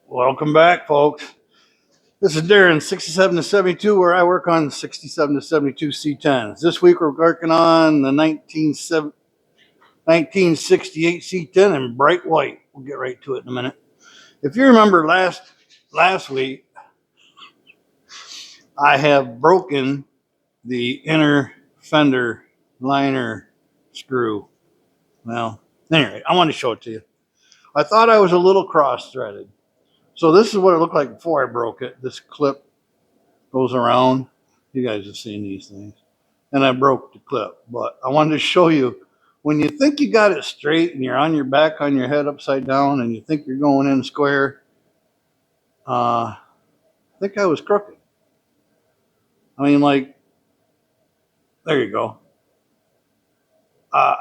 Welcome back, folks. This is Darren, 67 to 72, where I work on 67 to 72 C10s. This week we're working on the 1968 C10 in bright white. We'll get right to it in a minute. If you remember last week, I have broken the inner fender liner screw. Well, anyway, I want to show it to you. I thought I was a little cross-threaded. So this is what it looked like before I broke it. This clip goes around. You guys have seen these things. And I broke the clip. But I wanted to show you, when you think you got it straight and you're on your back, on your head upside down, and you think you're going in square, I think I was crooked. I mean, like, there you go.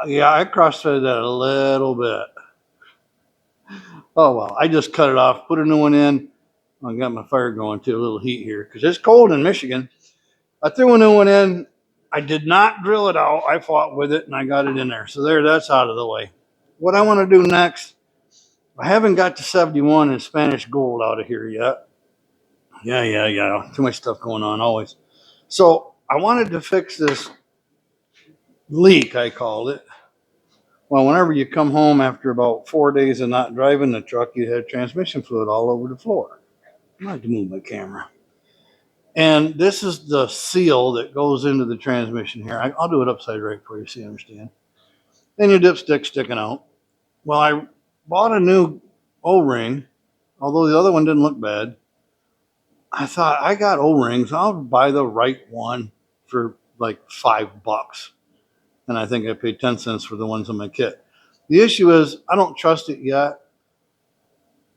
Yeah, I cross-threaded that a little bit. Oh, well, I just cut it off, put a new one in. I got my fire going too, a little heat here, because it's cold in Michigan. I threw a new one in. I did not drill it out. I fought with it and I got it in there. So that's out of the way. What I want to do next, I haven't got the 71 in Spanish gold out of here yet. Yeah. Too much stuff going on always. So I wanted to fix this leak, I called it. Well, whenever you come home after about 4 days of not driving the truck, you have transmission fluid all over the floor. I like to move my camera. And this is the seal that goes into the transmission here. I'll do it upside right for you so you understand. Then your dipstick sticking out. Well, I bought a new O-ring, although the other one didn't look bad. I thought, I got O-rings. I'll buy the right one for like $5. And I think I paid 10 cents for the ones on my kit. The issue is, I don't trust it yet.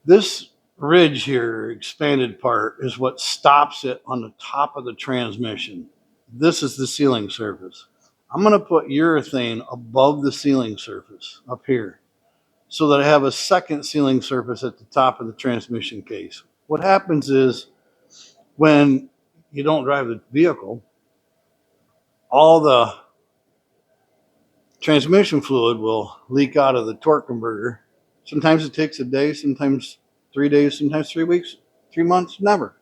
This ridge here, expanded part, is what stops it on the top of the transmission. This is the sealing surface. I'm going to put urethane above the sealing surface up here so that I have a second sealing surface at the top of the transmission case. What happens is, when you don't drive the vehicle, all the transmission fluid will leak out of the torque converter. Sometimes it takes a day, sometimes 3 days, sometimes 3 weeks, 3 months, never.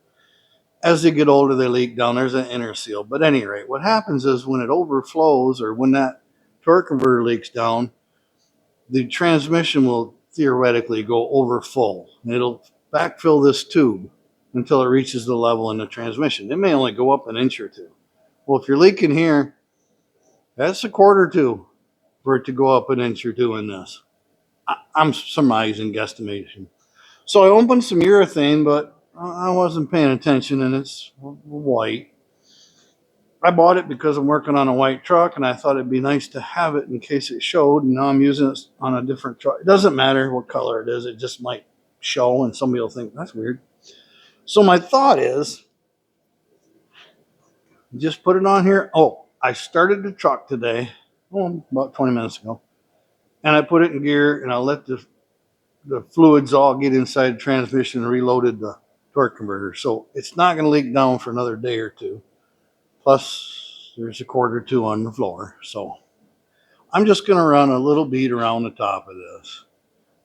As they get older, they leak down. There's an inner seal. But at any rate, what happens is when it overflows, or when that torque converter leaks down, the transmission will theoretically go over full. It'll backfill this tube until it reaches the level in the transmission. It may only go up an inch or two. Well, if you're leaking here, that's a quarter or two for it to go up an inch or two in this. I'm surmising, guesstimation. So I opened some urethane, but I wasn't paying attention, and it's white. I bought it because I'm working on a white truck, and I thought it'd be nice to have it in case it showed, and now I'm using it on a different truck. It doesn't matter what color it is. It just might show, and somebody will think, that's weird. So my thought is, just put it on here. Oh, I started the truck today, about 20 minutes ago, and I put it in gear, and I let the fluids all get inside the transmission and reloaded the torque converter. So it's not going to leak down for another day or two. Plus, there's a quarter or two on the floor. So I'm just going to run a little bead around the top of this.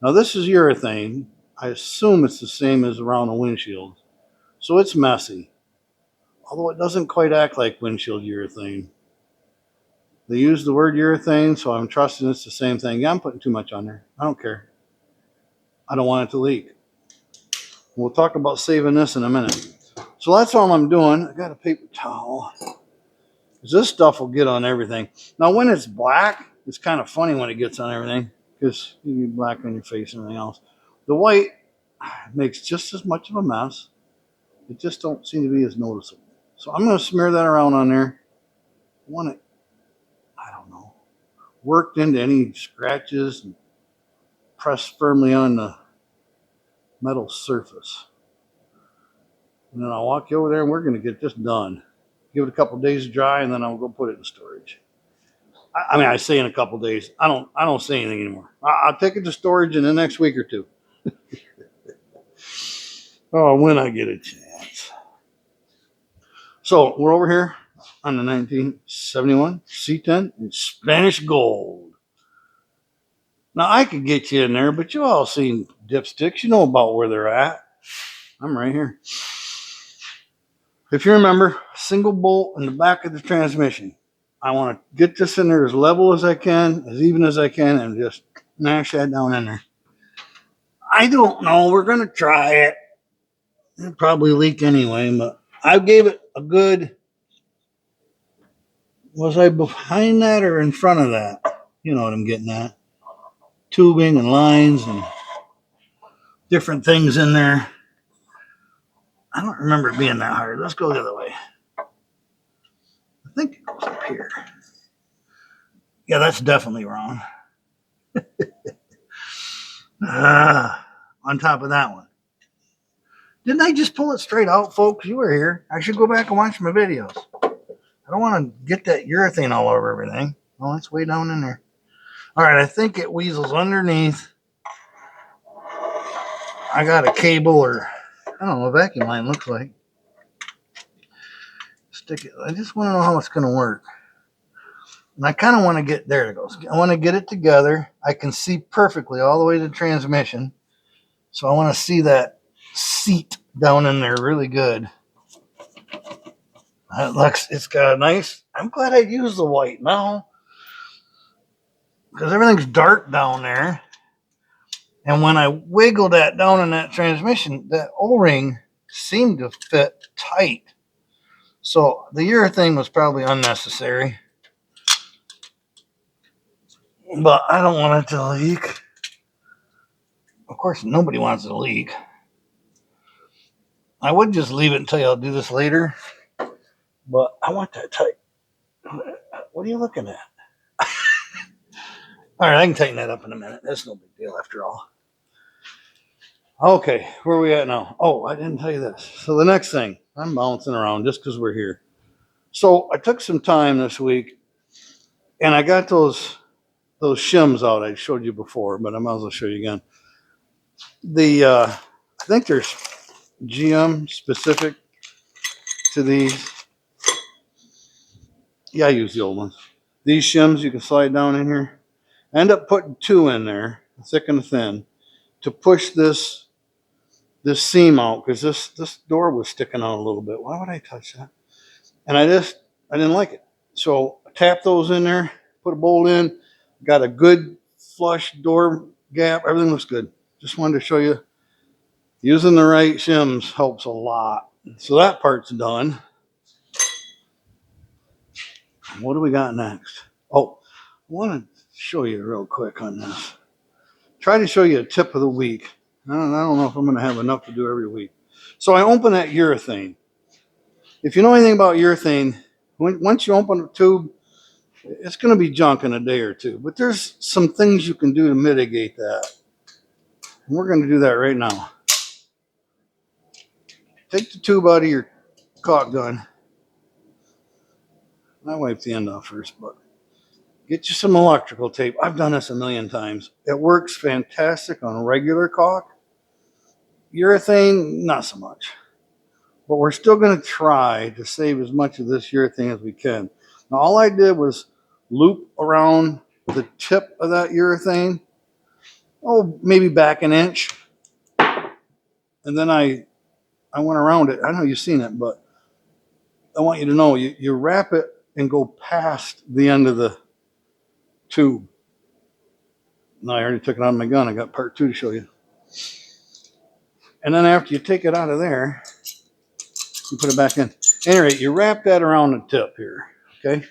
Now, this is urethane. I assume it's the same as around the windshield. So it's messy. Although it doesn't quite act like windshield urethane. They use the word urethane, so I'm trusting it's the same thing. Yeah, I'm putting too much on there. I don't care. I don't want it to leak. We'll talk about saving this in a minute. So that's all I'm doing. I got a paper towel. This stuff will get on everything. Now, when it's black, it's kind of funny when it gets on everything, because you get black on your face and everything else. The white makes just as much of a mess. It just don't seem to be as noticeable. So I'm going to smear that around on there. I want it, I don't know, worked into any scratches and pressed firmly on the metal surface. And then I'll walk you over there, and we're going to get this done. Give it a couple days to dry, and then I'll go put it in storage. I mean, I say in a couple days. I don't say anything anymore. I'll take it to storage in the next week or two. Oh, when I get a chance. So we're over here on the 1971 C10 in Spanish gold. Now, I could get you in there, but you all seen dipsticks. You know about where they're at. I'm right here. If you remember, single bolt in the back of the transmission. I want to get this in there as level as I can, as even as I can, and just mash that down in there. I don't know. We're going to try it. It'll probably leak anyway, but I gave it a good... Was I behind that or in front of that? You know what I'm getting at. Tubing and lines and different things in there. I don't remember it being that hard. Let's go the other way. I think it goes up here. Yeah, that's definitely wrong. On top of that one. Didn't I just pull it straight out, folks? You were here. I should go back and watch my videos. I don't want to get that urethane all over everything. Oh, it's way down in there. All right, I think it weasels underneath. I got a cable or, I don't know, a vacuum line looks like. Stick it. I just want to know how it's going to work. And I kind of want to get, there it goes. I want to get it together. I can see perfectly all the way to the transmission. So I want to see that seat down in there really good. It looks, it's got a nice, I'm glad I used the white now, because everything's dark down there. And when I wiggled that down in that transmission, that O-ring seemed to fit tight. So the urethane was probably unnecessary. But I don't want it to leak. Of course, nobody wants it to leak. I would just leave it and tell you I'll do this later. But I want that tight. What are you looking at? All right, I can tighten that up in a minute. That's no big deal after all. Okay, where are we at now? Oh, I didn't tell you this. So the next thing, I'm bouncing around just because we're here. So I took some time this week, and I got those shims out I showed you before, but I might as well show you again. I think there's GM specific to these. Yeah, I use the old ones. These shims you can slide down in here. I end up putting 2 in there, thick and thin, to push this seam out, because this door was sticking out a little bit. Why would I touch that? And I didn't like it. So I tapped those in there, put a bolt in, got a good flush door gap. Everything looks good. Just wanted to show you, using the right shims helps a lot. So that part's done. What do we got next? Oh, I want to show you real quick on this. Try to show you a tip of the week. I don't know if I'm going to have enough to do every week. So I open that urethane. If you know anything about urethane, once you open a tube, it's going to be junk in a day or two. But there's some things you can do to mitigate that. And we're going to do that right now. Take the tube out of your caulk gun. I wiped the end off first, but get you some electrical tape. I've done this a million times. It works fantastic on regular caulk. Urethane, not so much. But we're still going to try to save as much of this urethane as we can. Now, all I did was loop around the tip of that urethane, maybe back an inch. And then I went around it. I know you've seen it, but I want you to know, you wrap it and go past the end of the tube. No, I already took it out of my gun. I got part 2 to show you. And then after you take it out of there, you put it back in. Anyway, you wrap that around the tip here, okay?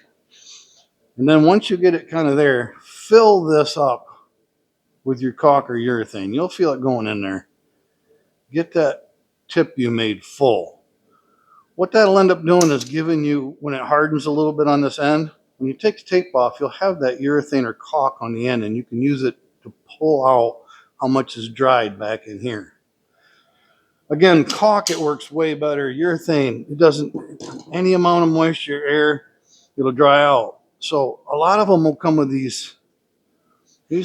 And then once you get it kind of there, fill this up with your caulk or urethane. You'll feel it going in there. Get that tip you made full. What that'll end up doing is giving you, when it hardens a little bit on this end, when you take the tape off, you'll have that urethane or caulk on the end, and you can use it to pull out how much is dried back in here. Again, caulk, it works way better. Urethane, it doesn't, any amount of moisture, air, it'll dry out. So a lot of them will come with these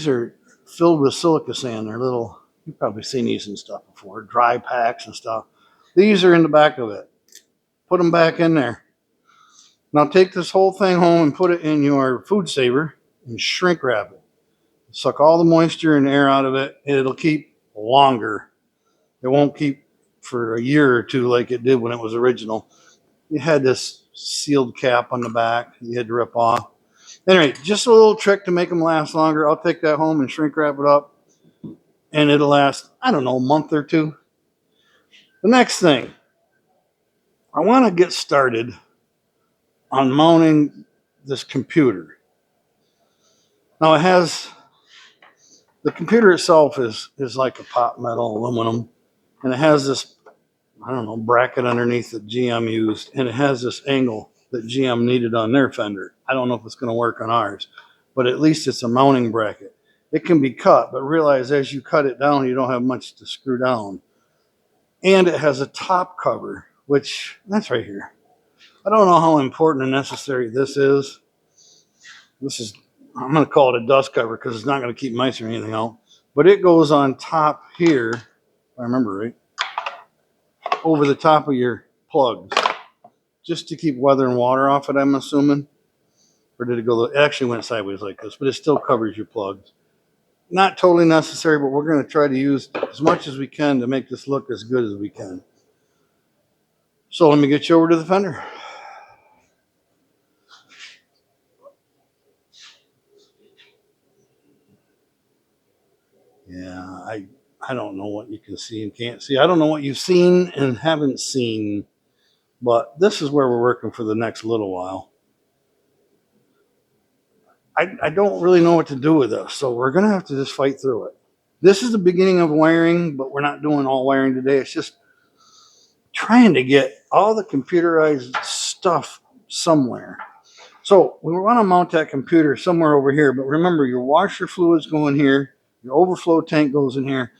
are filled with silica sand. They're little, you've probably seen these and stuff before, dry packs and stuff. These are in the back of it. Put them back in there. Now take this whole thing home and put it in your food saver and shrink wrap it. Suck all the moisture and air out of it, and it'll keep longer. It won't keep for a year or two like it did when it was original. You had this sealed cap on the back you had to rip off. Anyway, just a little trick to make them last longer. I'll take that home and shrink wrap it up, and it'll last, I don't know, a month or two. The next thing, I want to get started on mounting this computer. Now it has, the computer itself is like a pot metal aluminum, and it has this, I don't know, bracket underneath that GM used, and it has this angle that GM needed on their Fender. I don't know if it's going to work on ours, but at least it's a mounting bracket. It can be cut, but realize as you cut it down, you don't have much to screw down. And it has a top cover, which, that's right here. I don't know how important and necessary this is. This is, I'm going to call it a dust cover because it's not going to keep mice or anything out. But it goes on top here, if I remember right, over the top of your plugs, just to keep weather and water off it, I'm assuming. Or did it go, it actually went sideways like this, but it still covers your plugs. Not totally necessary, but we're going to try to use as much as we can to make this look as good as we can. So let me get you over to the Fender. Yeah, I don't know what you can see and can't see. I don't know what you've seen and haven't seen, but this is where we're working for the next little while. I don't really know what to do with this, so we're going to have to just fight through it. This is the beginning of wiring, but we're not doing all wiring today. It's just trying to get all the computerized stuff somewhere. So we want to mount that computer somewhere over here, but remember your washer fluids go in here, your overflow tank goes in here.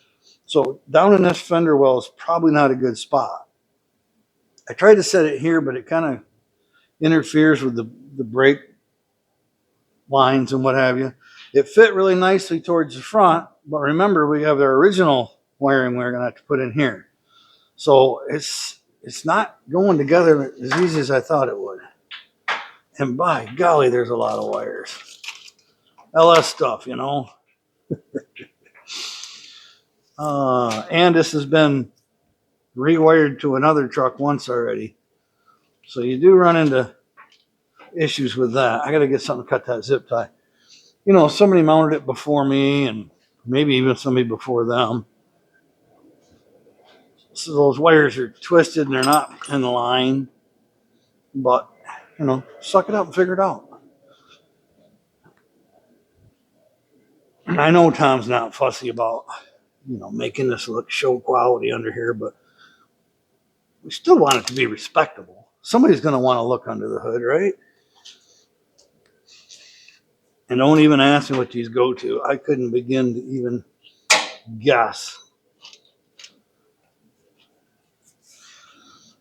So down in this fender well is probably not a good spot. I tried to set it here, but it kind of interferes with the brake lines and what have you. It fit really nicely towards the front, but remember we have our original wiring we're going to have to put in here. So it's not going together as easy as I thought it would. And by golly, there's a lot of wires. LS stuff, you know. And this has been rewired to another truck once already. So you do run into issues with that. I got to get something to cut that zip tie. You know, somebody mounted it before me and maybe even somebody before them. So those wires are twisted and they're not in line. But, you know, suck it up and figure it out. I know Tom's not fussy about, you know, making this look show quality under here, but we still want it to be respectable. Somebody's going to want to look under the hood, right? And don't even ask me what these go to. I couldn't begin to even guess.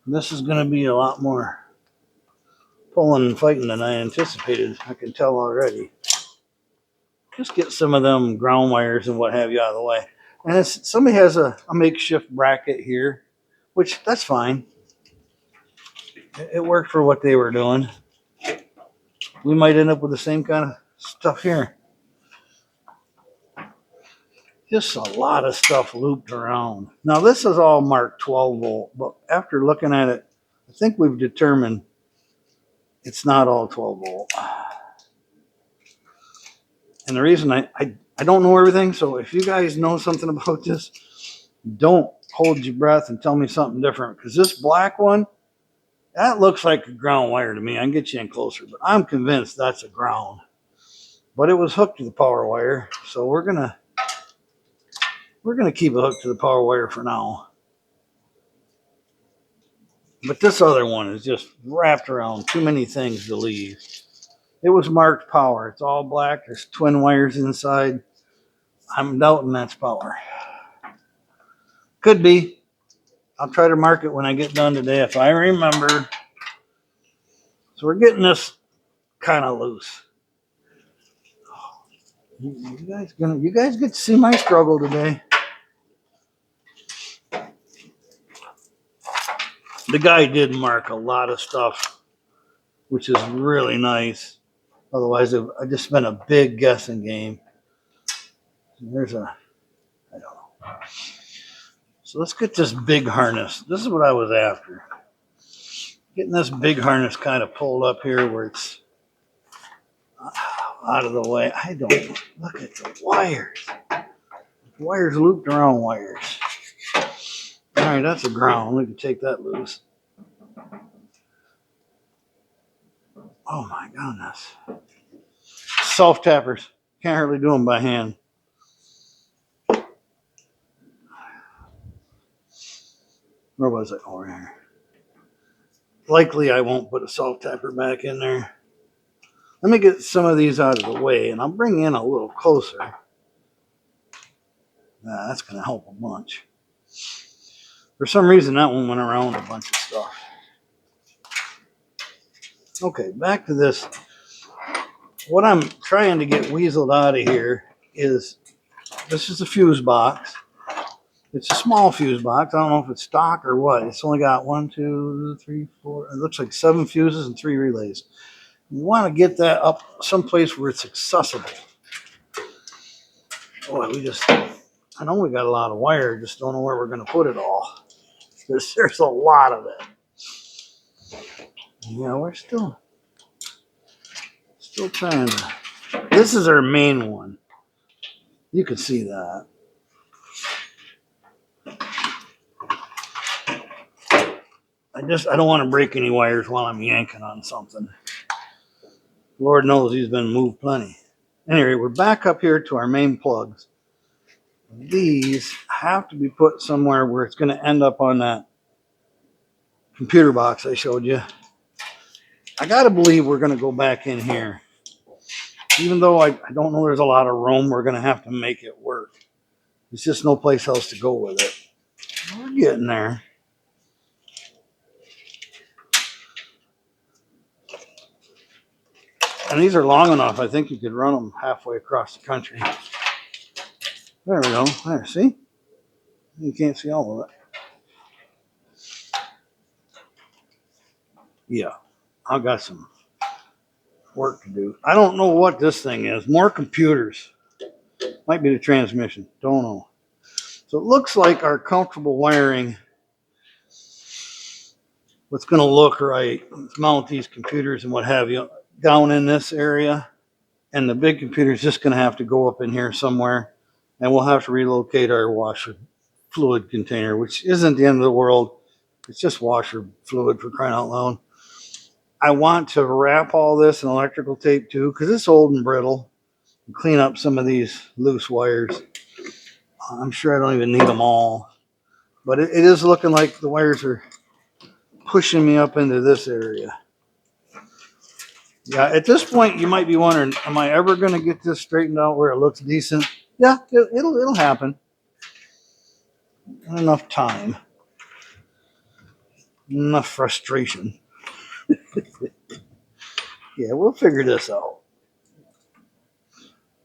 This is going to be a lot more pulling and fighting than I anticipated. I can tell already. Just get some of them ground wires and what have you out of the way. And somebody has a makeshift bracket here, which that's fine. It worked for what they were doing. We might end up with the same kind of stuff here. Just a lot of stuff looped around. Now this is all marked 12 volt, but after looking at it, I think we've determined it's not all 12 volt. And the reason I don't know everything, so if you guys know something about this, don't hold your breath and tell me something different. Because this black one, that looks like a ground wire to me. I can get you in closer, but I'm convinced that's a ground. But it was hooked to the power wire, so we're gonna keep it hooked to the power wire for now. But this other one is just wrapped around too many things to leave. It was marked power. It's all black. There's twin wires inside. I'm doubting that's power. Could be. I'll try to mark it when I get done today if I remember. So we're getting this kind of loose. You guys get to see my struggle today. The guy did mark a lot of stuff, which is really nice. Otherwise, I just spent a big guessing game. There's I don't know. So let's get this big harness. This is what I was after. Getting this big harness kind of pulled up here where it's out of the way. I don't look at the wires. Wires looped around wires. All right, that's a ground. We can take that loose. Oh my goodness. Self tappers. Can't hardly do them by hand. Where was it? Over here. Likely I won't put a self tapper back in there. Let me get some of these out of the way, and I'll bring in a little closer. That's going to help a bunch. For some reason, that one went around a bunch of stuff. Okay, back to this. What I'm trying to get weaseled out of here is, this is a fuse box. It's a small fuse box. I don't know if it's stock or what. It's only got 1, 2, 3, 4. It looks like 7 fuses and 3 relays. You want to get that up someplace where it's accessible. Boy, I know we got a lot of wire, just don't know where we're going to put it all. There's a lot of it. Yeah, we're still trying to. This is our main one. You can see that. I don't want to break any wires while I'm yanking on something. Lord knows he's been moved plenty. Anyway, we're back up here to our main plugs. These have to be put somewhere where it's going to end up on that computer box I showed you. I got to believe we're going to go back in here. Even though I don't know there's a lot of room, we're going to have to make it work. There's just no place else to go with it. We're getting there. And these are long enough, I think you could run them halfway across the country. There we go. There, see? You can't see all of it. Yeah, I've got some work to do. I don't know what this thing is. More computers. Might be the transmission. Don't know. So it looks like our comfortable wiring, what's going to look right, let's mount these computers and what have you down in this area. And the big computer is just going to have to go up in here somewhere. And we'll have to relocate our washer fluid container, which isn't the end of the world. It's just washer fluid, for crying out loud. I want to wrap all this in electrical tape too, because it's old and brittle. And clean up some of these loose wires. I'm sure I don't even need them all. But it is looking like the wires are pushing me up into this area. Yeah, at this point, you might be wondering, am I ever going to get this straightened out where it looks decent? Yeah, it'll happen. Enough time. Enough frustration. Yeah, we'll figure this out.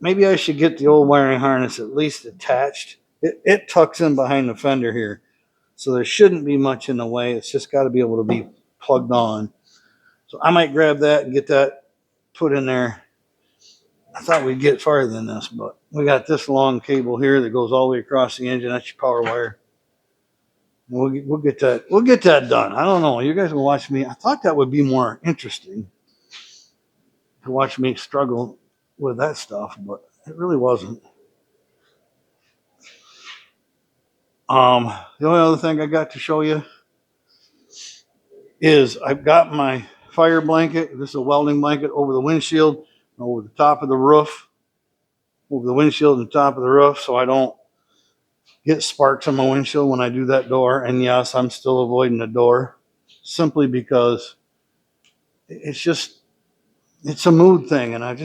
Maybe I should get the old wiring harness at least attached. It tucks in behind the fender here. So there shouldn't be much in the way. It's just got to be able to be plugged on. So I might grab that and get that put in there. I thought we'd get farther than this, but we got this long cable here that goes all the way across the engine. That's your power wire. And we'll get that done. I don't know. You guys will watch me. I thought that would be more interesting to watch me struggle with that stuff, but it really wasn't. The only other thing I got to show you is I've got my fire blanket. This is a welding blanket over the windshield, over the top of the roof, over the windshield and the top of the roof, so I don't get sparks on my windshield when I do that door. And yes, I'm still avoiding the door simply because it's a mood thing, and I'm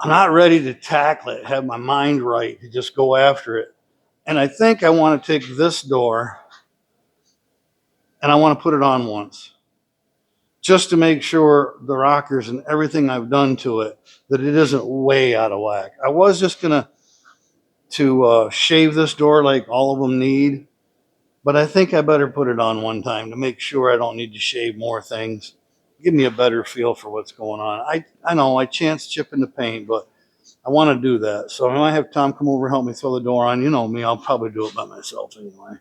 not ready to tackle it, have my mind right to just go after it. And I think I want to take this door and I want to put it on once, just to make sure the rockers and everything I've done to it, that it isn't way out of whack. I was just going to shave this door like all of them need, but I think I better put it on one time to make sure I don't need to shave more things. Give me a better feel for what's going on. I know I chance chipping the paint, but I want to do that. So I might have Tom come over, help me throw the door on. You know me, I'll probably do it by myself anyway,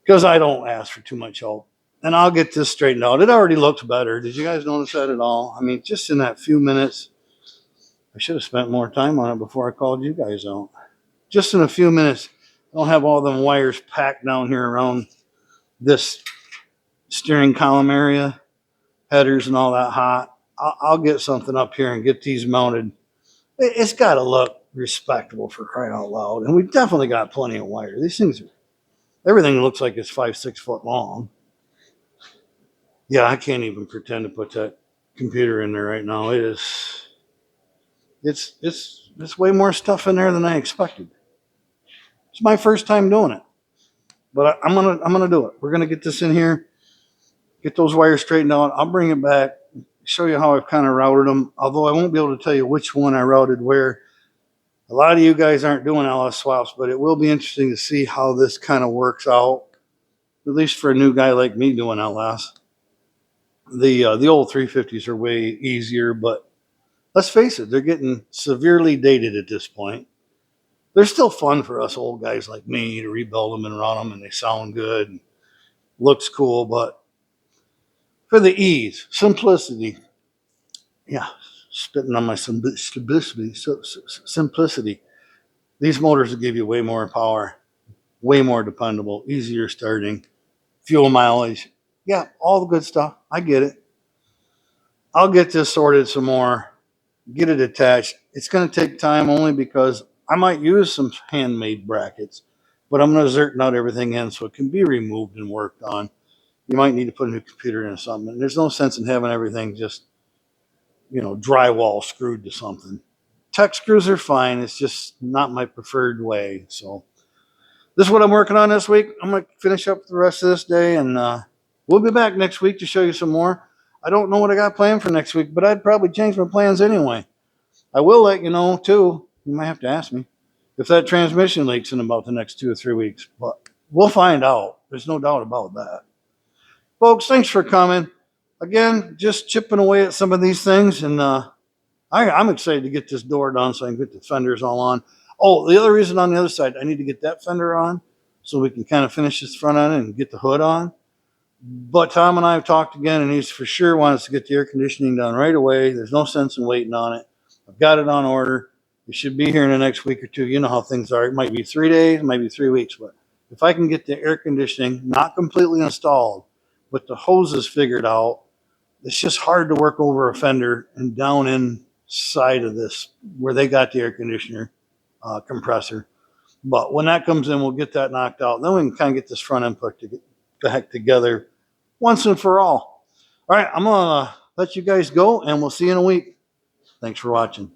because I don't ask for too much help. And I'll get this straightened out. It already looks better. Did you guys notice that at all? I mean, just in that few minutes, I should have spent more time on it before I called you guys out. Just in a few minutes, I don't have all them wires packed down here around this steering column area, headers and all that hot. I'll get something up here and get these mounted. It's got to look respectable, for crying out loud. And we definitely got plenty of wire. These things, everything looks like it's 5-6 foot long. Yeah, I can't even pretend to put that computer in there right now. It's way more stuff in there than I expected. It's my first time doing it, but I'm gonna do it. We're gonna get this in here, get those wires straightened out. I'll bring it back, show you how I've kind of routed them. Although I won't be able to tell you which one I routed where. A lot of you guys aren't doing LS swaps, but it will be interesting to see how this kind of works out. At least for a new guy like me doing LS. The old 350s are way easier, but let's face it, they're getting severely dated at this point. They're still fun for us old guys like me to rebuild them and run them, and they sound good, and looks cool. But for the ease, simplicity, yeah, spitting on my simplicity. These motors will give you way more power, way more dependable, easier starting, fuel mileage. Yeah, all the good stuff. I get it. I'll get this sorted some more, get it attached. It's going to take time only because I might use some handmade brackets, but I'm going to zerk out everything in so it can be removed and worked on. You might need to put a new computer in or something. And there's no sense in having everything just, drywall screwed to something. Tech screws are fine. It's just not my preferred way. So this is what I'm working on this week. I'm going to finish up the rest of this day, and we'll be back next week to show you some more. I don't know what I got planned for next week, but I'd probably change my plans anyway. I will let you know, too. You might have to ask me if that transmission leaks in about the next 2 or 3 weeks. But we'll find out. There's no doubt about that. Folks, thanks for coming. Again, just chipping away at some of these things, and I'm excited to get this door done so I can get the fenders all on. Oh, the other reason on the other side, I need to get that fender on so we can kind of finish this front end and get the hood on. But Tom and I have talked again, and he's for sure wants to get the air conditioning done right away. There's no sense in waiting on it. I've got it on order. It should be here in the next week or two. You know how things are. It might be 3 days, it might be 3 weeks. But if I can get the air conditioning not completely installed, but the hoses figured out, it's just hard to work over a fender and down inside of this where they got the air conditioner compressor. But when that comes in, we'll get that knocked out. Then we can kind of get this front end put back together once and for all. All right, I'm going to let you guys go, and we'll see you in a week. Thanks for watching.